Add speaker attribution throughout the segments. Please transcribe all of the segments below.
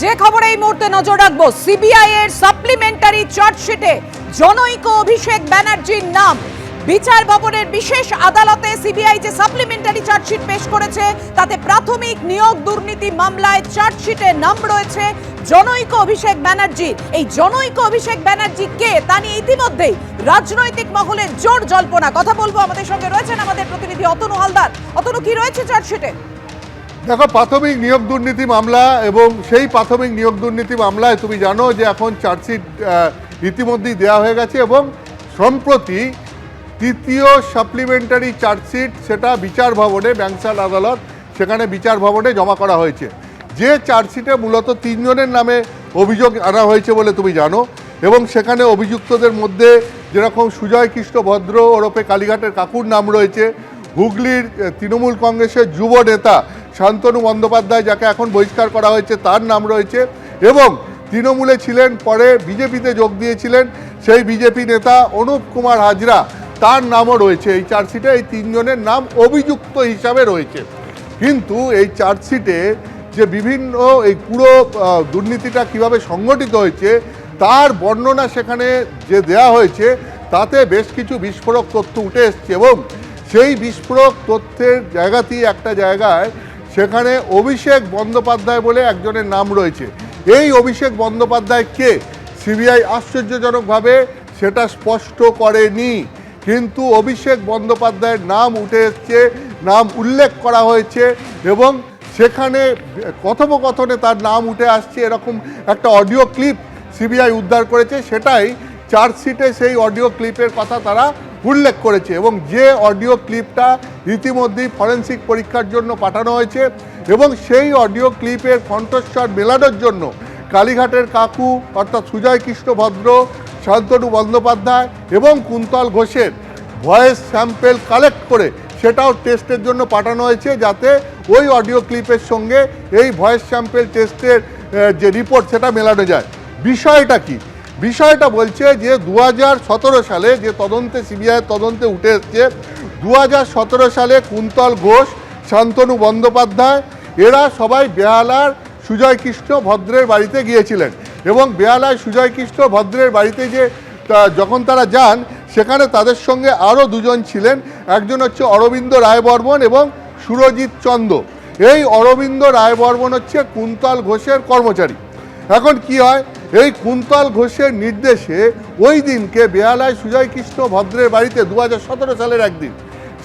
Speaker 1: যে খবরে এই মুহূর্তে নজর রাখবো, সিবিআই এর সাপ্লিমেন্টারি চার্জশিটে জনৈক অভিষেক ব্যানার্জির নাম। বিচার ভবনের বিশেষ আদালতে সিবিআই যে সাপ্লিমেন্টারি চার্জশিট পেশ করেছে তাতে প্রাথমিক নিয়োগ দুর্নীতি মামলায় চার্জশিটে নাম রয়েছে জনৈক অভিষেক ব্যানার্জি। এই জনৈক অভিষেক ব্যানার্জি কে তা নিয়ে ইতিমধ্যেই রাজনৈতিক মহলে জোর জল্পনা। কথা বলবো, আমাদের সঙ্গে রয়েছেন আমাদের প্রতিনিধি অতনু হালদার। অতনু, কি রয়েছে চার্জশিটে?
Speaker 2: দেখো, প্রাথমিক নিয়োগ দুর্নীতি মামলা, এবং সেই প্রাথমিক নিয়োগ দুর্নীতি মামলায় তুমি জানো যে এখন চার্জশিট ইতিমধ্যেই দেওয়া হয়ে গেছে এবং সম্প্রতি তৃতীয় সাপ্লিমেন্টারি চার্জশিট সেটা বিচার ভবনে, ব্যাংসাল আদালত, সেখানে বিচার ভবনে জমা করা হয়েছে। যে চার্জশিটে মূলত 3 জনের নামে অভিযোগ আনা হয়েছে বলে তুমি জানো, এবং সেখানে অভিযুক্তদের মধ্যে যেরকম সুজয় কৃষ্ণ ভদ্র ওরফে কালীঘাটের কাকুর নাম রয়েছে, হুগলির তৃণমূল কংগ্রেসের যুব নেতা শান্তনু বন্দ্যোপাধ্যায়, যাকে এখন বহিষ্কার করা হয়েছে, তার নাম রয়েছে, এবং তৃণমূলে ছিলেন, পরে বিজেপিতে যোগ দিয়েছিলেন সেই বিজেপি নেতা অনুপ কুমার হাজরা, তার নামও রয়েছে এই চার্জশিটে। এই 3 জনের নাম অভিযুক্ত হিসাবে রয়েছে। কিন্তু এই চার্জশিটে যে বিভিন্ন এই পুরো দুর্নীতিটা কিভাবে সংগঠিত হয়েছে তার বর্ণনা সেখানে যে দেয়া হয়েছে, তাতে বেশ কিছু বিস্ফোরক তথ্য উঠে এসছে, এবং সেই বিস্ফোরক তথ্যের জায়গাতেই একটা জায়গায় সেখানে অভিষেক বন্দ্যোপাধ্যায় বলে একজনের নাম রয়েছে। এই অভিষেক বন্দ্যোপাধ্যায় কে, সিবিআই আশ্চর্যজনকভাবে সেটা স্পষ্ট করেনি, কিন্তু অভিষেক বন্দ্যোপাধ্যায়ের নাম উঠে এসছে, নাম উল্লেখ করা হয়েছে, এবং সেখানে কথোপকথনে তার নাম উঠে আসছে। এরকম একটা অডিও ক্লিপ সিবিআই উদ্ধার করেছে, সেটাই চার্জশিটে সেই অডিও ক্লিপের কথা তারা উল্লেখ করেছে, এবং যে অডিও ক্লিপটা ইতিমধ্যেই ফরেনসিক পরীক্ষার জন্য পাঠানো হয়েছে, এবং সেই অডিও ক্লিপের কণ্ঠস্বর মেলানোর জন্য কালীঘাটের কাকু অর্থাৎ সুজয় কৃষ্ণ ভদ্র, শান্তনু বন্দ্যোপাধ্যায় এবং কুন্তল ঘোষের ভয়েস স্যাম্পেল কালেক্ট করে সেটাও টেস্টের জন্য পাঠানো হয়েছে, যাতে ওই অডিও ক্লিপের সঙ্গে এই ভয়েস স্যাম্পেল টেস্টের যে রিপোর্ট সেটা মেলানো যায়। বিষয়টা কি? বিষয়টা বলছে যে 2017 সালে যে তদন্তে, সিবিআই তদন্তে উঠে এসছে, 2017 সালে কুন্তল ঘোষ, শান্তনু বন্দ্যোপাধ্যায় এরা সবাই বেহালার সুজয় কৃষ্ণ ভদ্রের বাড়িতে গিয়েছিলেন, এবং বেহালায় সুজয় কৃষ্ণ ভদ্রের বাড়িতে যে যখন তারা যান, সেখানে তাদের সঙ্গে আরও 2 জন ছিলেন। একজন হচ্ছে অরবিন্দ রায়বর্মন এবং সুরজিৎ চন্দ। এই অরবিন্দ রায়বর্মন হচ্ছে কুন্তল ঘোষের কর্মচারী। এখন কি হয়, এই কুন্তল ঘোষের নির্দেশে ওই দিনকে বেহালায় সুজয় কৃষ্ণ ভদ্রের বাড়িতে 2017 সালের একদিন,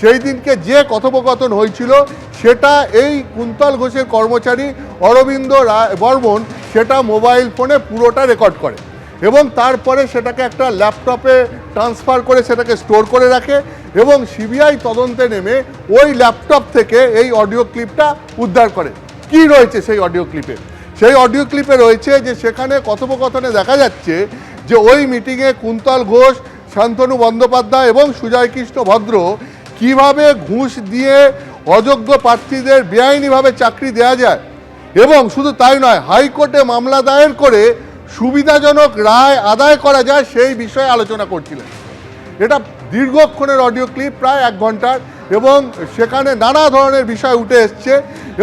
Speaker 2: সেই দিনকে যে কথোপকথন হয়েছিল সেটা এই কুন্তল ঘোষের কর্মচারী অরবিন্দ রায়বর্মন সেটা মোবাইল ফোনে পুরোটা রেকর্ড করে, এবং তারপরে সেটাকে একটা ল্যাপটপে ট্রান্সফার করে সেটাকে স্টোর করে রাখে, এবং সিবিআই তদন্তে নেমে ওই ল্যাপটপ থেকে এই অডিও ক্লিপটা উদ্ধার করে। কি রয়েছে সেই অডিও ক্লিপে? সেই অডিও ক্লিপে রয়েছে যে সেখানে কথোপকথনে দেখা যাচ্ছে যে ওই মিটিংয়ে কুন্তল ঘোষ, শান্তনু বন্দ্যোপাধ্যায় এবং সুজয় কৃষ্ণ ভদ্র কিভাবে ঘুষ দিয়ে অযোগ্য প্রার্থীদের বেআইনিভাবে চাকরি দেওয়া যায়, এবং শুধু তাই নয়, হাইকোর্টে মামলা দায়ের করে সুবিধাজনক রায় আদায় করা যায় সেই বিষয়ে আলোচনা করছিলেন। এটা দীর্ঘক্ষণের অডিও ক্লিপ, প্রায় 1 ঘন্টার, এবং সেখানে নানা ধরনের বিষয় উঠে এসছে,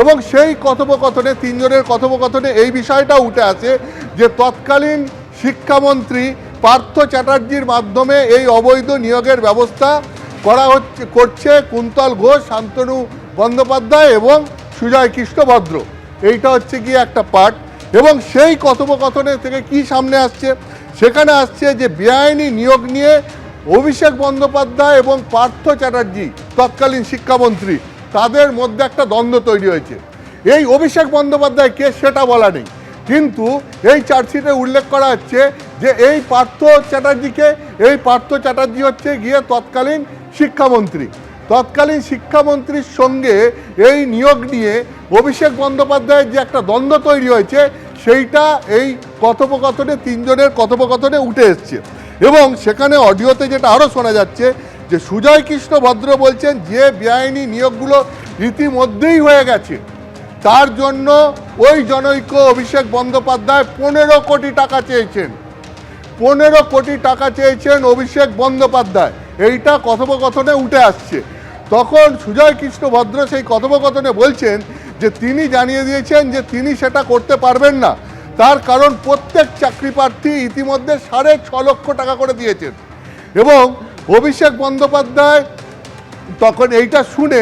Speaker 2: এবং সেই কথোপকথনে 3 জনের কথোপকথনে এই বিষয়টা উঠে আসে যে তৎকালীন শিক্ষামন্ত্রী পার্থ চ্যাটার্জির মাধ্যমে এই অবৈধ নিয়োগের ব্যবস্থা করছে কুন্তল ঘোষ, শান্তনু বন্দ্যোপাধ্যায় এবং সুজয় কৃষ্ণ ভদ্র। এইটা হচ্ছে গিয়ে একটা পার্ট, এবং সেই কথোপকথনে থেকে কি সামনে আসছে, সেখানে আসছে যে বেআইনি নিয়োগ নিয়ে অভিষেক বন্দ্যোপাধ্যায় এবং পার্থ চ্যাটার্জি তৎকালীন শিক্ষামন্ত্রী তাদের মধ্যে একটা দ্বন্দ্ব তৈরি হয়েছে। এই অভিষেক বন্দ্যোপাধ্যায় কে সেটা বলা নেই, কিন্তু এই চার্জশিটে উল্লেখ করা হচ্ছে যে এই পার্থ চ্যাটার্জিকে, এই পার্থ চ্যাটার্জি হচ্ছে গিয়ে তৎকালীন শিক্ষামন্ত্রী। তৎকালীন শিক্ষামন্ত্রীর সঙ্গে এই নিয়োগ নিয়ে অভিষেক বন্দ্যোপাধ্যায়ের যে একটা দ্বন্দ্ব তৈরি হয়েছে সেইটা এই কথোপকথনে 3 জনের কথোপকথনে উঠে এসছে, এবং সেখানে অডিওতে যেটা আরও শোনা যাচ্ছে যে সুজয় কৃষ্ণ ভদ্র বলছেন যে বেআইনি নিয়োগগুলো ইতিমধ্যেই হয়ে গেছে, তার জন্য ওই জনৈক অভিষেক বন্দ্যোপাধ্যায় 15 কোটি টাকা চেয়েছেন। 15 কোটি টাকা চেয়েছেন অভিষেক বন্দ্যোপাধ্যায়, এইটা কথোপকথনে উঠে আসছে। তখন সুজয় কৃষ্ণ ভদ্র সেই কথোপকথনে বলছেন যে তিনি জানিয়ে দিয়েছেন যে তিনি সেটা করতে পারবেন না, তার কারণ প্রত্যেক চাকরি প্রার্থী ইতিমধ্যে 6.5 লক্ষ টাকা করে দিয়েছেন এবং অভিষেক বন্দ্যোপাধ্যায় তখন এইটা শুনে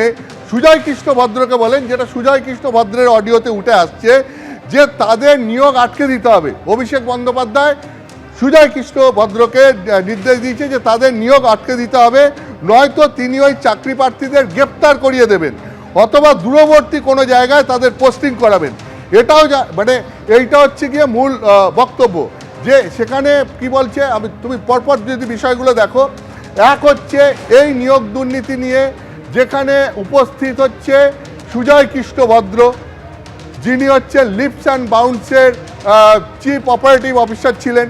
Speaker 2: সুজয় কৃষ্ণ ভদ্রকে বলেন, যেটা সুজয় কৃষ্ণ ভদ্রের অডিওতে উঠে আসছে, যে তাদের নিয়োগ আটকে দিতে হবে। অভিষেক বন্দ্যোপাধ্যায় সুজয় কৃষ্ণ ভদ্রকে নির্দেশ দিয়েছে যে তাদের নিয়োগ আটকে দিতে হবে, নয়তো তিনি ওই চাকরি প্রার্থীদের গ্রেপ্তার করিয়ে দেবেন অথবা দূরবর্তী কোনো জায়গায় তাদের পোস্টিং করাবেন। এটাও মানে এইটা হচ্ছে গিয়ে মূল বক্তব্য, যে সেখানে কি বলছে তুমি পরপর যদি বিষয়গুলো দেখো। এক হচ্ছে এই নিয়োগ দুর্নীতি নিয়ে যেখানে উপস্থিত হচ্ছে সুজয় কৃষ্ণ ভদ্র, যিনি হচ্ছে লিপস অ্যান্ড বাউন্সের চিফ অপারেটিভ অফিসার ছিলেন।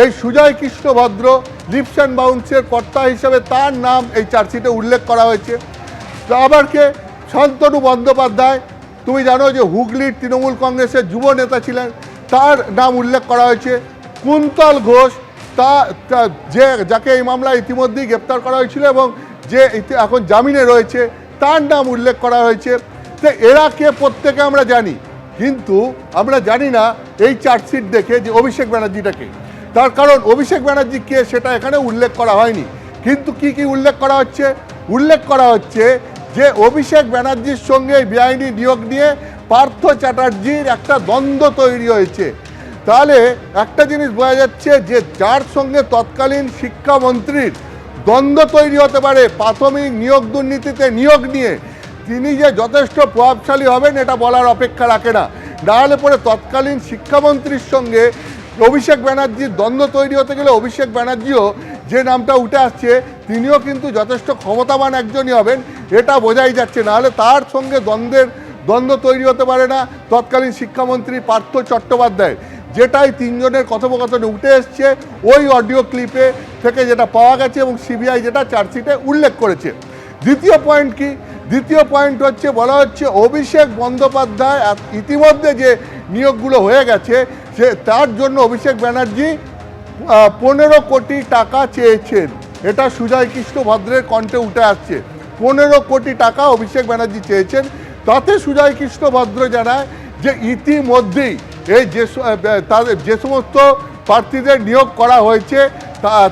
Speaker 2: এই সুজয় কৃষ্ণ ভদ্র লিপস অ্যান্ড বাউন্সের কর্তা হিসেবে তার নাম এই চার্জশিটে উল্লেখ করা হয়েছে। তো আবার কে শান্তনু বন্দ্যোপাধ্যায়, তুমি জানো যে হুগলির তৃণমূল কংগ্রেসের যুব নেতা ছিলেন, তার নাম উল্লেখ করা হয়েছে। কুন্তল ঘোষ, যাকে এই মামলায় ইতিমধ্যেই গ্রেপ্তার করা হয়েছিল এবং যে এখন জামিনে রয়েছে, তার নাম উল্লেখ করা হয়েছে। তো এরা কে প্রত্যেকে আমরা জানি, কিন্তু আমরা জানি না এই চার্জশিট দেখে যে অভিষেক ব্যানার্জিটাকে। তার কারণ অভিষেক ব্যানার্জি কে সেটা এখানে উল্লেখ করা হয়নি। কিন্তু কি কি উল্লেখ করা হচ্ছে? উল্লেখ করা হচ্ছে যে অভিষেক ব্যানার্জির সঙ্গে বেআইনি নিয়োগ নিয়ে পার্থ চ্যাটার্জির একটা দ্বন্দ্ব তৈরি হয়েছে। তাহলে একটা জিনিস বোঝা যাচ্ছে যে যার সঙ্গে তৎকালীন শিক্ষামন্ত্রীর দ্বন্দ্ব তৈরি হতে পারে প্রাথমিক নিয়োগ দুর্নীতিতে নিয়োগ নিয়ে, তিনি যে যথেষ্ট প্রভাবশালী হবেন এটা বলার অপেক্ষা রাখে না। নাহলে পরে তৎকালীন শিক্ষামন্ত্রীর সঙ্গে অভিষেক ব্যানার্জির দ্বন্দ্ব তৈরি হতে গেলে অভিষেক ব্যানার্জিও যে নামটা উঠে আসছে তিনিও কিন্তু যথেষ্ট ক্ষমতাবান একজনই হবেন, এটা বোঝাই যাচ্ছে। নাহলে তার সঙ্গে দ্বন্দ্ব তৈরি হতে পারে না তৎকালীন শিক্ষামন্ত্রী পার্থ চট্টোপাধ্যায়, যেটাই তিনজনের কথোপকথনে উঠে এসছে ওই অডিও ক্লিপে থেকে যেটা পাওয়া গেছে এবং সিবিআই যেটা চার্জশিটে উল্লেখ করেছে। দ্বিতীয় পয়েন্ট কি? দ্বিতীয় পয়েন্ট হচ্ছে বলা হচ্ছে অভিষেক বন্দ্যোপাধ্যায় ইতিমধ্যে যে নিয়োগগুলো হয়ে গেছে সে তার জন্য অভিষেক ব্যানার্জি 15 কোটি টাকা চেয়েছেন। এটা সুজয় কৃষ্ণ ভদ্রের কণ্ঠে উঠে আসছে। 15 কোটি টাকা অভিষেক ব্যানার্জি চেয়েছেন। তাতে সুজয় কৃষ্ণ ভদ্র জানায় যে ইতিমধ্যেই এই যে সমস্ত প্রার্থীদের নিয়োগ করা হয়েছে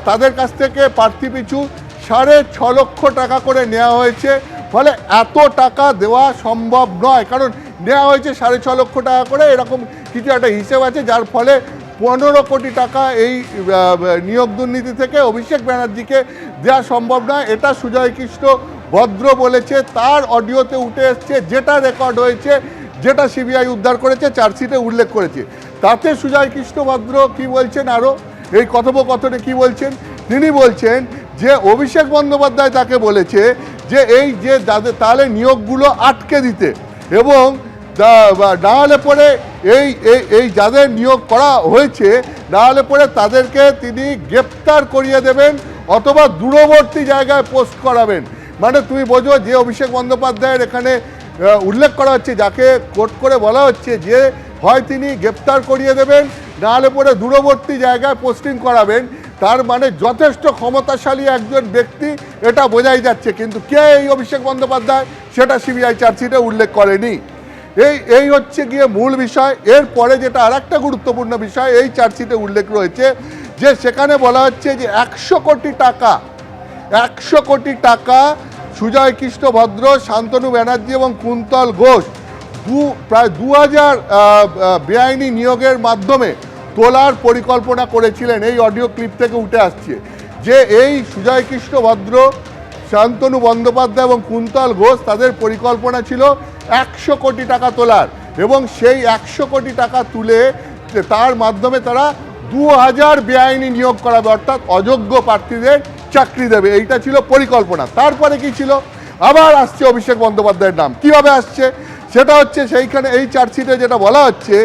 Speaker 2: তাদের কাছ থেকে প্রার্থী পিছু 6.5 লক্ষ টাকা করে নেওয়া হয়েছে। ফলে এত টাকা দেওয়া সম্ভব নয়, কারণ নেওয়া হয়েছে 6.5 লক্ষ টাকা করে, এরকম কিছু একটা হিসেব আছে, যার ফলে 15 কোটি টাকা এই নিয়োগ দুর্নীতি থেকে অভিষেক ব্যানার্জিকে দেওয়া সম্ভব নয়। এটা সুজয় কৃষ্ণ ভদ্র বলেছে, তার অডিওতে উঠে এসছে, যেটা রেকর্ড হয়েছে, যেটা সিবিআই উদ্ধার করেছে, চার্জশিটে উল্লেখ করেছে। তাতে সুজয় কৃষ্ণ ভদ্র কি বলছেন, আরও এই কথোপকথনে কি বলছেন? তিনি বলছেন যে অভিষেক বন্দ্যোপাধ্যায় তাকে বলেছে যে এই যে তাহলে নিয়োগগুলো আটকে দিতে এবং না হলে পরে এই যাদের নিয়োগ করা হয়েছে না হলে পরে তাদেরকে তিনি গ্রেপ্তার করিয়ে দেবেন অথবা দূরবর্তী জায়গায় পোস্ট করাবেন। মানে তুমি বোঝো যে অভিষেক বন্দ্যোপাধ্যায়ের এখানে উল্লেখ করা হচ্ছে, যাকে কোট করে বলা হচ্ছে যে হয় তিনি গ্রেপ্তার করিয়ে দেবেন না হলে পরে দূরবর্তী জায়গায় পোস্টিং করাবেন, তার মানে যথেষ্ট ক্ষমতাশালী একজন ব্যক্তি, এটা বোঝাই যাচ্ছে। কিন্তু কে এই অভিষেক বন্দ্যোপাধ্যায় সেটা সিবিআই চার্জশিটে উল্লেখ করেনি। এই হচ্ছে গিয়ে মূল বিষয়। এরপরে যেটা আর একটা গুরুত্বপূর্ণ বিষয় এই চার্জশিটে উল্লেখ রয়েছে যে সেখানে বলা হচ্ছে যে 100 কোটি টাকা সুজয় কৃষ্ণ ভদ্র, শান্তনু ব্যানার্জি এবং কুন্তল ঘোষ প্রায় 2000 বেআইনি নিয়োগের মাধ্যমে তোলার পরিকল্পনা করেছিলেন। এই অডিও ক্লিপ থেকে উঠে আসছে যে এই সুজয় কৃষ্ণ ভদ্র, শান্তনু বন্দ্যোপাধ্যায় এবং কুন্তল ঘোষ তাদের পরিকল্পনা ছিল 100 কোটি টাকা তোলার এবং সেই 100 কোটি টাকা তুলে তার মাধ্যমে তারা 2000 বেআইনি নিয়োগ করাবে, অর্থাৎ অযোগ্য প্রার্থীদের চাকরি দেবে। এইটা ছিল পরিকল্পনা। তারপরে কি ছিল? আবার আসছে অভিষেক বন্দ্যোপাধ্যায়ের নাম। কিভাবে আসছে সেটা হচ্ছে সেইখানে এই চার্জশিটে যেটা বলা হচ্ছে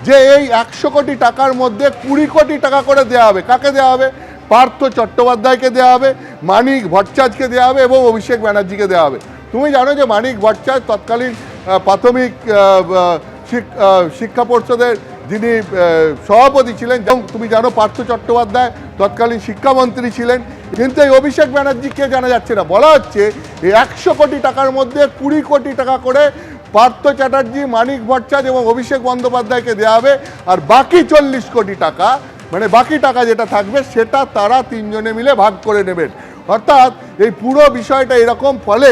Speaker 2: যে এই 100 কোটি টাকার মধ্যে 20 কোটি টাকা করে দেওয়া হবে। কাকে দেওয়া হবে? পার্থ চট্টোপাধ্যায়কে দেওয়া হবে, মানিক ভট্টাচার্যকে দেওয়া হবে এবং অভিষেক ব্যানার্জিকে দেওয়া হবে। তুমি জানো যে মানিক ভট্টাচার্য তৎকালীন প্রাথমিক শিক্ষা পর্ষদের যিনি সভাপতি ছিলেন, এবং তুমি জানো পার্থ চট্টোপাধ্যায় তৎকালীন শিক্ষামন্ত্রী ছিলেন। কিন্তু এই অভিষেক ব্যানার্জিকে জানা যাচ্ছে না। বলা হচ্ছে এই 100 কোটি টাকার মধ্যে 20 কোটি টাকা করে পার্থ চ্যাটার্জি, মানিক ভট্টাচার্য এবং অভিষেক বন্দ্যোপাধ্যায়কে দেওয়া হবে, আর বাকি 40 কোটি টাকা মানে বাকি টাকা যেটা থাকবে সেটা তারা তিনজনে মিলে ভাগ করে নেবেন। অর্থাৎ এই পুরো বিষয়টা এরকম, ফলে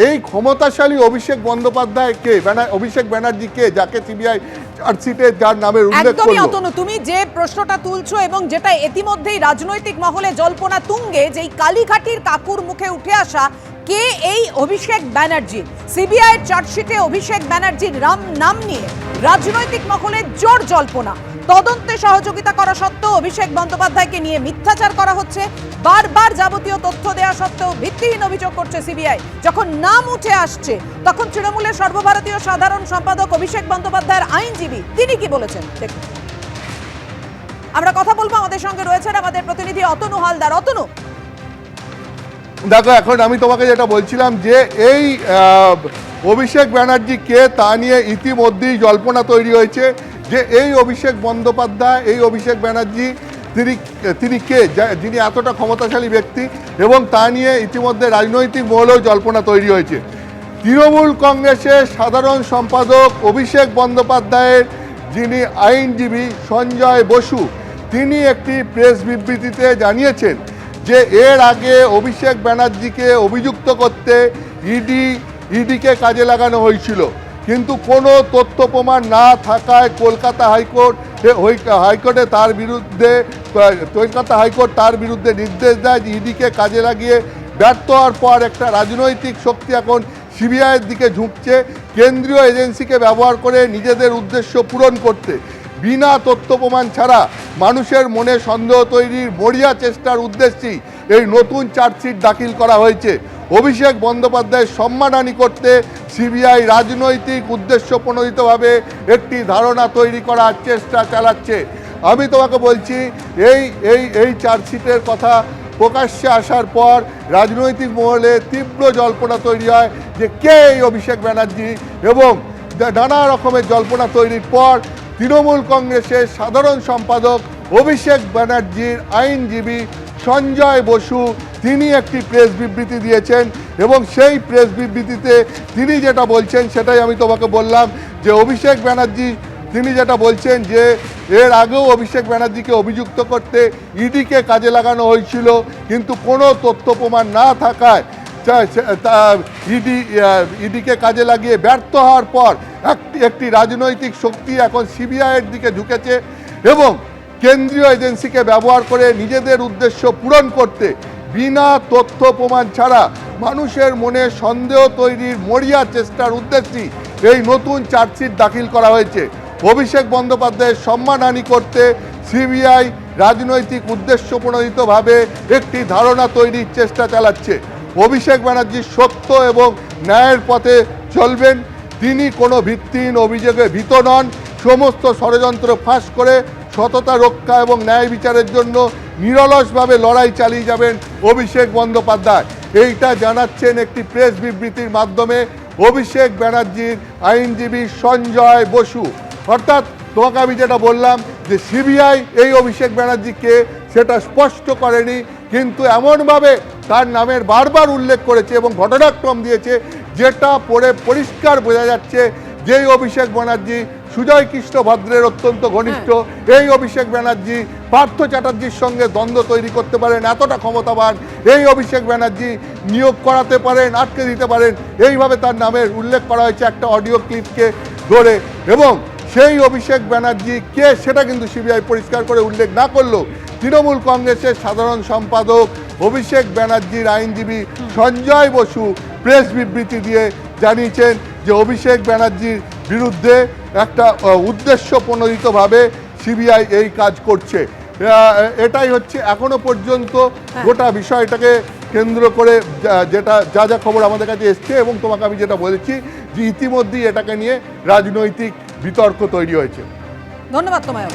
Speaker 2: এই ক্ষমতাশালী অভিষেক বন্দ্যোপাধ্যায়কে অভিষেক ব্যানার্জিকে, যাকে সিবিআই চার্জশিটে যার নামের উল্লেখ
Speaker 1: একদমই
Speaker 2: করলো,
Speaker 1: অতনু, তুমি যে প্রশ্নটা তুলছো এবং যেটা ইতিমধ্যেই রাজনৈতিক মহলে জল্পনা তুঙ্গে, যেই কালীঘাটির কাকুর মুখে উঠে আসা কে এই অভিষেক ব্যানার্জি, সিবিআই চার্জশিটে অভিষেক ব্যানার্জির নাম নিয়ে রাজনৈতিক মহলে জোর জল্পনা। তদন্তে সহযোগিতা করা সত্ত্বেও অভিষেক বন্দ্যোপাধ্যায়কে নিয়ে মিথ্যাচার করা হচ্ছে, বারবার যাবতীয় তথ্য দেওয়া সত্ত্বেও ভিত্তিহীন অভিযোগ করছে সিবিআই। যখন নাম উঠে আসছে তখন তৃণমূলের সর্বভারতীয় সাধারণ সম্পাদক অভিষেক বন্দ্যোপাধ্যায়ের আইনজীবী তিনি কি বলেছেন দেখুন। আমরা কথা বলবো, আমাদের সঙ্গে রয়েছেন আমাদের প্রতিনিধি অতনু হালদার। অতনু,
Speaker 2: দেখো এখন আমি তোমাকে যেটা বলছিলাম যে এই অভিষেক ব্যানার্জি কে তা নিয়ে ইতিমধ্যেই জল্পনা তৈরি হয়েছে যে এই অভিষেক বন্দ্যোপাধ্যায়, এই অভিষেক ব্যানার্জি তিনি কে, যিনি এতটা ক্ষমতাশালী ব্যক্তি, এবং তা নিয়ে ইতিমধ্যে রাজনৈতিক মহলেও জল্পনা তৈরি হয়েছে। তৃণমূল কংগ্রেসের সাধারণ সম্পাদক অভিষেক বন্দ্যোপাধ্যায়ের যিনি আইনজীবী সঞ্জয় বসু, তিনি একটি প্রেস বিবৃতিতে জানিয়েছেন যে এর আগে অভিষেক ব্যানার্জিকে অভিযুক্ত করতে ইডিকে কাজে লাগানো হয়েছিল, কিন্তু কোনো তথ্য প্রমাণ না থাকায় কলকাতা হাইকোর্টে তার বিরুদ্ধে নির্দেশ দেয় যে ইডিকে কাজে লাগিয়ে ব্যর্থ হওয়ার পর একটা রাজনৈতিক শক্তি এখন সিবিআইয়ের দিকে ঝুঁকছে, কেন্দ্রীয় এজেন্সিকে ব্যবহার করে নিজেদের উদ্দেশ্য পূরণ করতে। বিনা তথ্য প্রমাণ ছাড়া মানুষের মনে সন্দেহ তৈরির মরিয়া চেষ্টার উদ্দেশ্যেই এই নতুন চার্জশিট দাখিল করা হয়েছে। অভিষেক বন্দ্যোপাধ্যায়ের সম্মানহানি করতে সিবিআই রাজনৈতিক উদ্দেশ্য প্রণোদিতভাবে একটি ধারণা তৈরি করার চেষ্টা চালাচ্ছে। আমি তোমাকে বলছি, এই চার্জশিটের কথা প্রকাশ্যে আসার পর রাজনৈতিক মহলে তীব্র জল্পনা তৈরি হয় যে কে এই অভিষেক ব্যানার্জি, এবং নানা রকমের জল্পনা তৈরির পর তৃণমূল কংগ্রেসের সাধারণ সম্পাদক অভিষেক ব্যানার্জির আইনজীবী সঞ্জয় বসু তিনি একটি প্রেস বিবৃতি দিয়েছেন, এবং সেই প্রেস বিবৃতিতে তিনি যেটা বলছেন সেটাই আমি তোমাকে বললাম যে অভিষেক ব্যানার্জি তিনি যেটা বলছেন যে এর আগেও অভিষেক ব্যানার্জিকে অভিযুক্ত করতে ইডিকে কাজে লাগানো হয়েছিল, কিন্তু কোনো তথ্য প্রমাণ না থাকায় ইডিকে কাজে লাগিয়ে ব্যর্থ হওয়ার পর একটি রাজনৈতিক শক্তি এখন সিবিআইয়ের দিকে ঝুঁকেছে, এবং কেন্দ্রীয় এজেন্সিকে ব্যবহার করে নিজেদের উদ্দেশ্য পূরণ করতে বিনা তথ্য প্রমাণ ছাড়া মানুষের মনে সন্দেহ তৈরির মরিয়া চেষ্টার উদ্দেশ্যেই এই নতুন চার্জশিট দাখিল করা হয়েছে। অভিষেক বন্দ্যোপাধ্যায়ের সম্মানহানি করতে সিবিআই রাজনৈতিক উদ্দেশ্য প্রণোদিতভাবে একটি ধারণা তৈরির চেষ্টা চালাচ্ছে। অভিষেক ব্যানার্জি সত্য এবং ন্যায়ের পথে চলবেন, তিনি কোনো ভিত্তিহীন অভিযোগে ভীত নন, সমস্ত ষড়যন্ত্র ফাঁস করে সততা রক্ষা এবং ন্যায় বিচারের জন্য নিরলসভাবে লড়াই চালিয়ে যাবেন অভিষেক বন্দ্যোপাধ্যায়। এইটা জানাচ্ছেন একটি প্রেস বিবৃতির মাধ্যমে অভিষেক ব্যানার্জির আইনজীবী সঞ্জয় বসু। অর্থাৎ তোমাকে আমি যেটা বললাম যে সিবিআই এই অভিষেক ব্যানার্জিকে সেটা স্পষ্ট করেনি, কিন্তু এমনভাবে তার নামের বারবার উল্লেখ করেছে এবং ঘটনাক্রম দিয়েছে যেটা পড়ে পরিষ্কার বোঝা যাচ্ছে যেই অভিষেক ব্যানার্জি সুজয় কৃষ্ণ ভদ্রের অত্যন্ত ঘনিষ্ঠ, এই অভিষেক ব্যানার্জি পার্থ চ্যাটার্জির সঙ্গে দ্বন্দ্ব তৈরি করতে পারেন, এতটা ক্ষমতাবান এই অভিষেক ব্যানার্জি নিয়োগ করাতে পারেন, আটকে দিতে পারেন, এইভাবে তার নামের উল্লেখ করা হয়েছে একটা অডিও ক্লিপকে ধরে। এবং সেই অভিষেক ব্যানার্জি কে সেটা কিন্তু সিবিআই পরিষ্কার করে উল্লেখ না করলেও তৃণমূল কংগ্রেসের সাধারণ সম্পাদক অভিষেক ব্যানার্জির আইনজীবী সঞ্জয় বসু প্রেস বিবৃতি দিয়ে জানিয়েছেন যে অভিষেক ব্যানার্জির বিরুদ্ধে একটা উদ্দেশ্য প্রণোদিতভাবে সিবিআই এই কাজ করছে। এটাই হচ্ছে এখনো পর্যন্ত গোটা বিষয়টাকে কেন্দ্র করে যা খবর আমাদের কাছে এসছে, এবং তোমাকে আমি যেটা বলেছি যে ইতিমধ্যেই এটাকে নিয়ে রাজনৈতিক বিতর্ক তৈরি হয়েছে।
Speaker 1: ধন্যবাদ তোমায়।